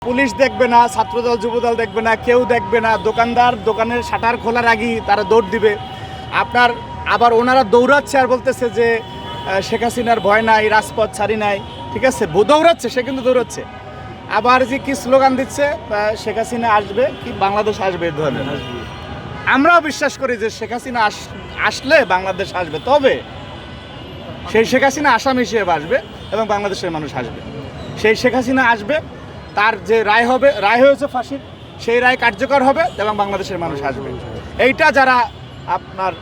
Police দেখবে না, ছাত্রদল যুবদল দেখবে না, কেউ দেখবে না। দোকানদার দোকানের শাটার খোলার আগেই তারা দৌড় দিবে। আপনার আবার ওনারা দৌড়াচ্ছে আর বলতেছে যে শেখ হাসিনার ভয় নাই, রাজপথ ছাড়ি নাই। ঠিক আছে, দৌড়াচ্ছে, সে কিন্তু দৌড়াচ্ছে। আবার যে কি স্লোগান দিচ্ছে, শেখ হাসিনা আসবে কি বাংলাদেশ আসবে, এই ধরনের। আমরাও বিশ্বাস করি যে শেখ হাসিনা আসলে বাংলাদেশ আসবে, তবে সেই শেখ হাসিনা আসামি হিসেবে আসবে এবং বাংলাদেশের মানুষ আসবে। সেই শেখ হাসিনা আসবে, তার যে রায় হবে, রায় হয়েছে ফাঁসির, সেই রায় কার্যকর হবে এবং বাংলাদেশের মানুষ আসবে। এইটা যারা আপনার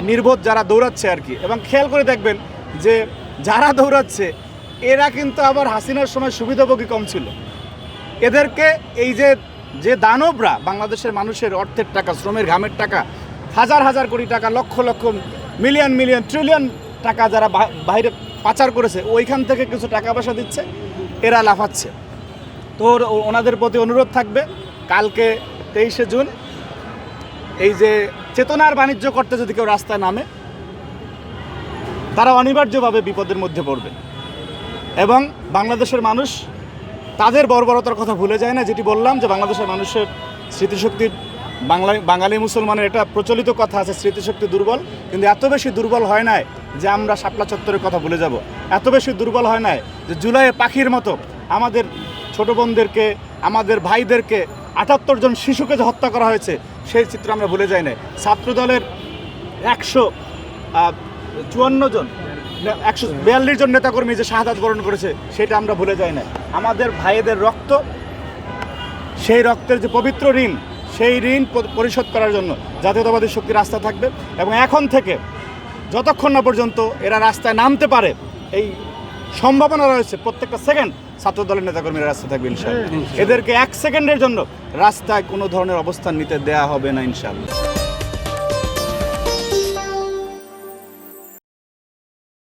নির্বোধ যারা দৌড়াচ্ছে আর কি, এবং খেয়াল করে দেখবেন যে যারা দৌড়াচ্ছে এরা কিন্তু আবার হাসিনার সময় সুবিধাভোগী কম ছিল। এদেরকে এই যে দানবরা বাংলাদেশের মানুষের অর্থের টাকা, শ্রমের ঘামের টাকা, হাজার হাজার কোটি টাকা, lakh lakh million million trillion টাকা যারা বাইরে পাচার করেছে, ওইখান থেকে কিছু টাকা পয়সা দিচ্ছে, এরা লাফাচ্ছে। তো ওনাদের প্রতি অনুরোধ থাকবে, কালকে 23শে জুন এই যে চেতনার বাণিজ্য করতে যদি কেউ রাস্তায় নামে, তারা অনিবার্যভাবে বিপদের মধ্যে পড়বে। এবং বাংলাদেশের মানুষ তাদের বর্বরতার কথা ভুলে যায় না। যেটি বললাম যে বাংলাদেশের মানুষের স্মৃতিশক্তি, বাঙালি মুসলমানের এটা প্রচলিত কথা আছে, স্মৃতিশক্তি দুর্বল, কিন্তু এত বেশি দুর্বল হয় নাই যে আমরা শাপলা চত্বরের কথা ভুলে যাব। এত বেশি দুর্বল হয় নাই যে জুলাইয়ে পাখির মতো আমাদের ছোটো বোনদেরকে, আমাদের ভাইদেরকে, 78 জন শিশুকে যে হত্যা করা হয়েছে, সেই চিত্র আমরা ভুলে যাই না। ছাত্রদলের 154 জন, 142 জন নেতাকর্মী যে শাহাদাত বরণ করেছে, সেটা আমরা ভুলে যাই না। আমাদের ভাইদের রক্ত, সেই রক্তের যে পবিত্র ঋণ, সেই ঋণ পরিশোধ করার জন্য জাতীয়তাবাদী শক্তি রাস্তা থাকবে। এবং এখন থেকে যতক্ষণ না পর্যন্ত এরা রাস্তায় নামতে পারে, এই সম্ভাবনা রয়েছে, প্রত্যেকটা সেকেন্ড ছাত্র দলের নেতাকর্মীরা রাস্তায় থাকবে ইনশাআল্লাহ। এদেরকে 1 সেকেন্ডের জন্য রাস্তায় কোনো ধরনের অবস্থান নিতে দেয়া হবে না ইনশাআল্লাহ।